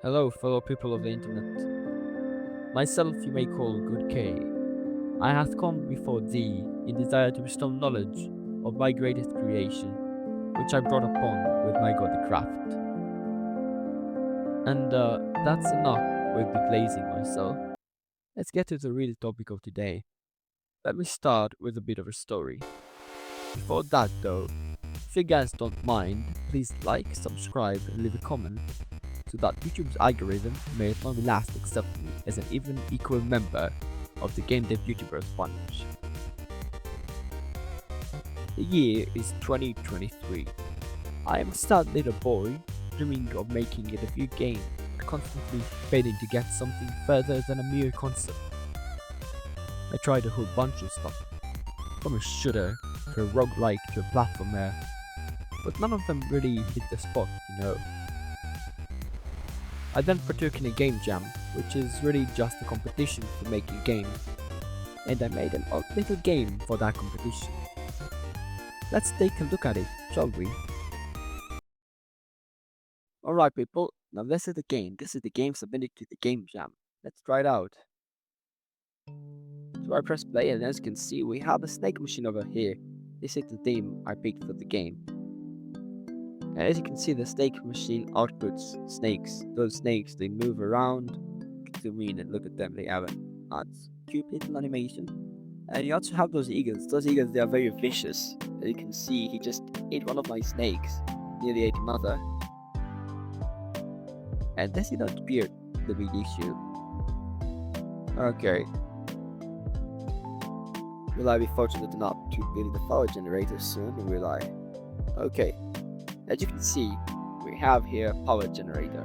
Hello, fellow people of the internet. Myself you may call Good K. I hath come before thee in desire to bestow knowledge of my greatest creation, which I brought upon with my godly craft. And that's enough with the glazing myself. Let's get to the real topic of today. Let me start with a bit of a story. Before that though, if you guys don't mind, please like, subscribe, and leave a comment so that YouTube's algorithm may at long last accept me as an even equal member of the game dev YouTubers bunch. The year is 2023. I am a sad little boy dreaming of making it a few games, constantly failing to get something further than a mere concept. I tried a whole bunch of stuff, from a shooter to a roguelike to a platformer, but none of them really hit the spot. I then partook in a game jam, which is really just a competition for making games, and I made an odd little game for that competition. Let's take a look at it, shall we? Alright people, now this is the game. This is the game submitted to the game jam. Let's try it out. So I press play and as you can see we have a snake machine over here. This is the theme I picked for the game. And as you can see the snake machine outputs snakes. Those snakes they move around. Zoom in and look at them, they have an odd cute little animation. And you also have those eagles. Those eagles they are very vicious. As you can see he just ate one of my snakes. Nearly ate mother. And this did not appear the big issue. Okay. Will I be fortunate enough to build the power generator soon, or will I? Okay. As you can see, we have here a power generator.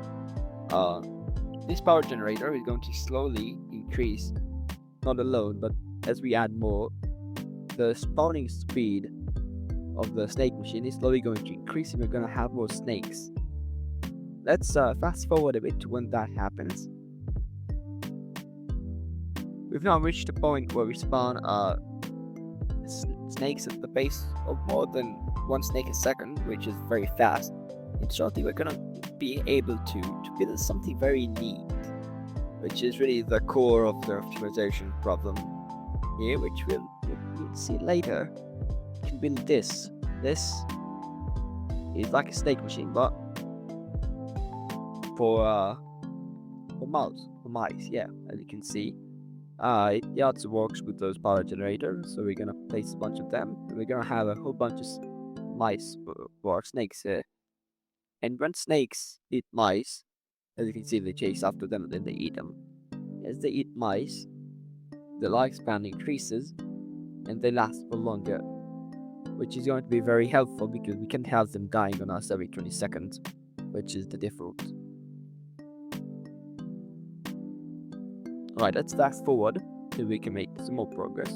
This power generator is going to slowly increase, not alone, but as we add more, the spawning speed of the snake machine is slowly going to increase and we're going to have more snakes. Let's fast forward a bit to when that happens. We've now reached a point where we spawn snakes at the pace of more than one snake a second, which is very fast. And shortly we're gonna be able to build something very neat, which is really the core of the optimization problem here, which we'll see later. We can build this. This is like a snake machine, but for mice, yeah, as you can see. It also works with those power generators, so we're gonna place a bunch of them, and we're gonna have a whole bunch of mice or snakes here. And when snakes eat mice, as you can see, they chase after them and then they eat them. As they eat mice, the lifespan increases and they last for longer, which is going to be very helpful because we can't have them dying on us every 20 seconds, which is the default. Alright, let's fast forward so we can make some more progress.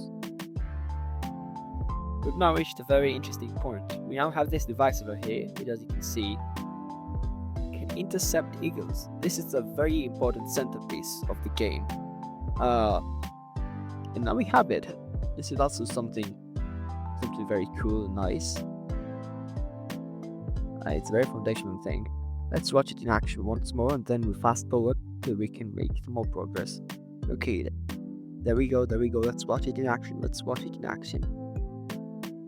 We've now reached a very interesting point. We now have this device over here, which as you can see, can intercept eagles. This is a very important centerpiece of the game. And now we have it. This is also something very cool and nice. It's a very foundational thing. Let's watch it in action once more and then we'll fast forward till we can make some more progress. Okay, there we go, let's watch it in action,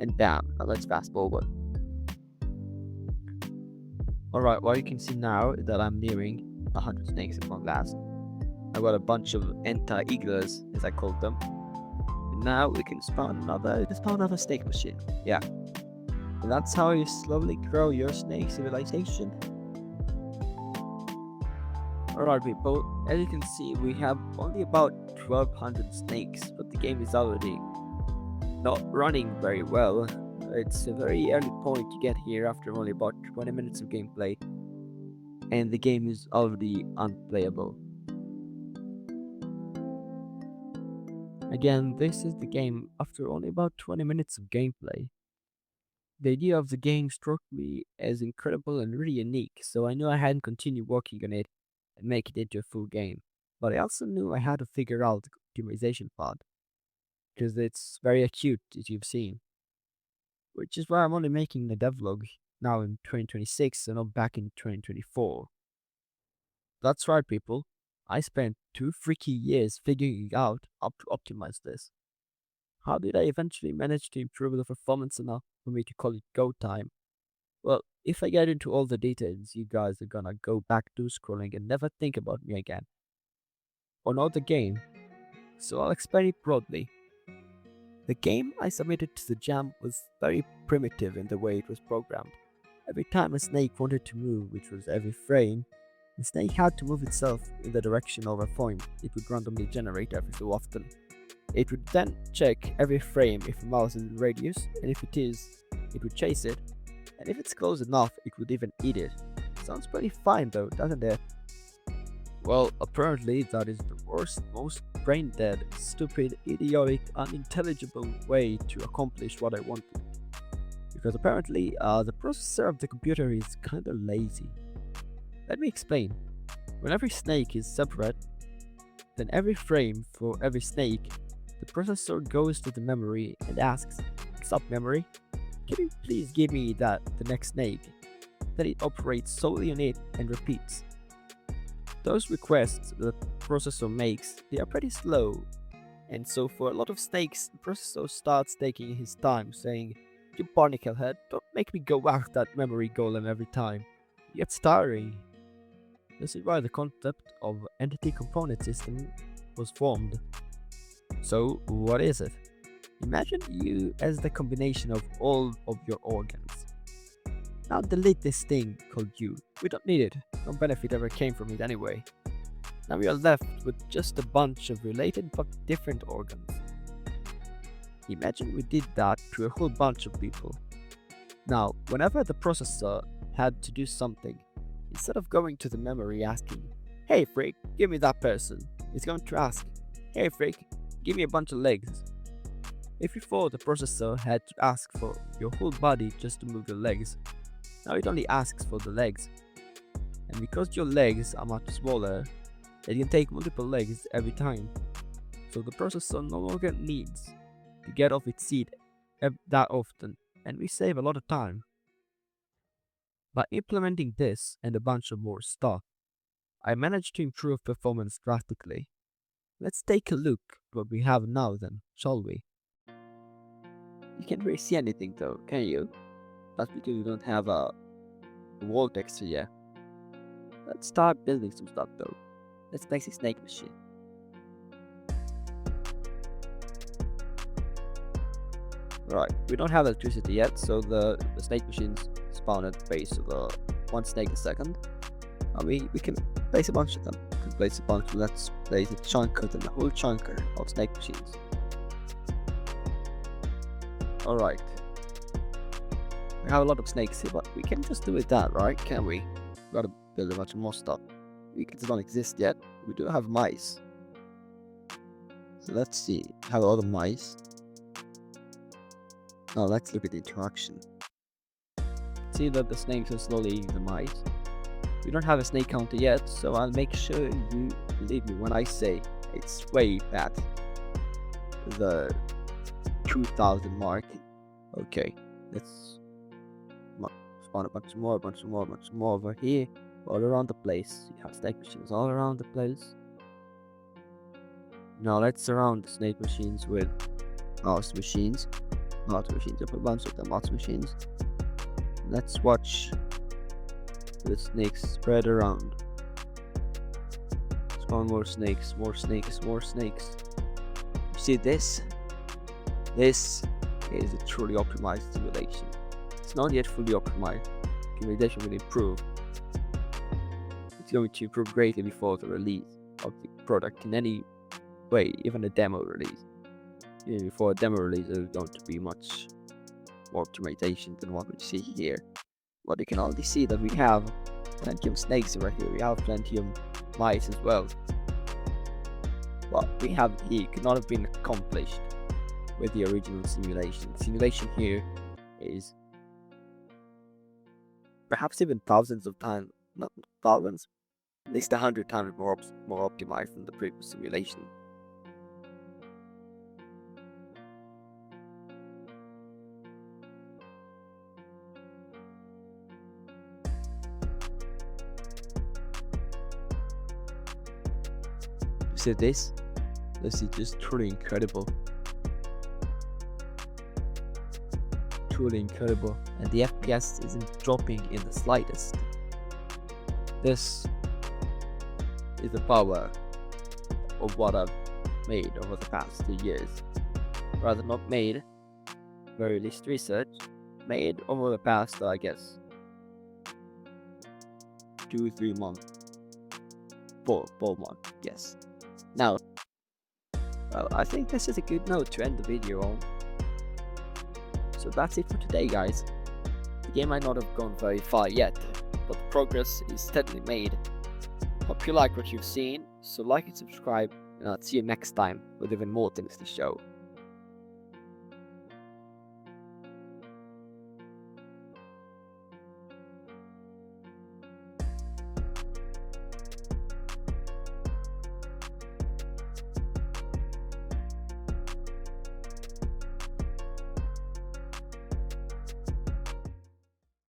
And bam, now let's fast forward. Alright, what you can see now is that I'm nearing 100 snakes at long last. I've got a bunch of enta-eaglers, as I called them. And now we can spawn another snake machine. Yeah. And that's how you slowly grow your snake civilization. Alright people, as you can see we have only about 1200 snakes, but the game is already not running very well. It's a very early point to get here after only about 20 minutes of gameplay, and the game is already unplayable. Again, this is the game after only about 20 minutes of gameplay. The idea of the game struck me as incredible and really unique, so I knew I hadn't continued working on it and make it into a full game. But I also knew I had to figure out the optimization part, because it's very acute, as you've seen. Which is why I'm only making the devlog now in 2026 and not back in 2024. That's right, people. I spent 2 freaky years figuring out how to optimize this. How did I eventually manage to improve the performance enough for me to call it go time? Well, if I get into all the details, you guys are gonna go back to scrolling and never think about me again. Or not the game, so I'll explain it broadly. The game I submitted to the jam was very primitive in the way it was programmed. Every time a snake wanted to move, which was every frame, the snake had to move itself in the direction of a point it would randomly generate every so often. It would then check every frame if a mouse is in radius, and if it is, it would chase it, and if it's close enough, it would even eat it. Sounds pretty fine though, doesn't it? Well, apparently that is the worst, most brain-dead, stupid, idiotic, unintelligible way to accomplish what I wanted. Because apparently, the processor of the computer is kinda lazy. Let me explain. When every snake is separate, then every frame for every snake, the processor goes to the memory and asks, "Stop memory, can you please give me the next snake?" Then it operates solely on it and repeats. Those requests the processor makes, they are pretty slow, and so for a lot of snakes, the processor starts taking his time, saying, "You barnacle head, don't make me go after that memory golem every time. It gets tiring." This is why the concept of entity component system was formed. So, what is it? Imagine you as the combination of all of your organs. Now delete this thing called you. We don't need it. No benefit ever came from it anyway. Now we are left with just a bunch of related but different organs. Imagine we did that to a whole bunch of people. Now, whenever the processor had to do something, instead of going to the memory asking, "Hey freak, give me that person," it's going to ask, "Hey freak, give me a bunch of legs." If before the processor had to ask for your whole body just to move your legs, now it only asks for the legs. And because your legs are much smaller, it can take multiple legs every time. So the processor no longer needs to get off its seat that often, and we save a lot of time. By implementing this and a bunch of more stuff, I managed to improve performance drastically. Let's take a look at what we have now then, shall we? You can't really see anything though, can you? That's because you don't have a wall texture yet. Let's start building some stuff though. Let's place a snake machine. Right, we don't have electricity yet, so the snake machines spawn at the base of one snake a second. We can place a bunch of them. We can place a bunch. Let's place a chunker, then a whole chunker of snake machines. Alright. We have a lot of snakes here, but we can just do it that, right? Can we? We gotta build a bunch more stuff. Vehicles don't exist yet. We do have mice. So let's see. Have a lot of mice. Now let's look at the interaction. See that the snakes are slowly eating the mice. We don't have a snake counter yet, so I'll make sure you believe me when I say it's way past the 2000 mark. Okay, let's spawn a bunch more over here, all around the place. You have snake machines all around the place. Now let's surround the snake machines with mouse machines. Mouse machines, up a bunch of the mouse machines. Let's watch the snakes spread around. Spawn more snakes, more snakes, more snakes. You see this? This is a truly optimized simulation. It's not yet fully optimized. Simulation will improve. It's going to improve greatly before the release of the product in any way, even a demo release. Even before a demo release, there's going to be much more optimization than what we see here. But you can already see that we have plenty of snakes right here. We have plenty of mice as well. What we have here could not have been accomplished with the original simulation. The simulation here is perhaps even thousands of times, not thousands, at least 100 times more optimized than the previous simulation. See this? This is just truly incredible. Truly incredible. And the FPS isn't dropping in the slightest. This is the power of what I've made over the past 2 years. Rather not made, very least research, made over the past, I guess, 2-3 months. 4 months, yes. Now, well, I think this is a good note to end the video on. So that's it for today, guys. The game might not have gone very far yet, but the progress is steadily made. Hope you like what you've seen, so like and subscribe, and I'll see you next time with even more things to show.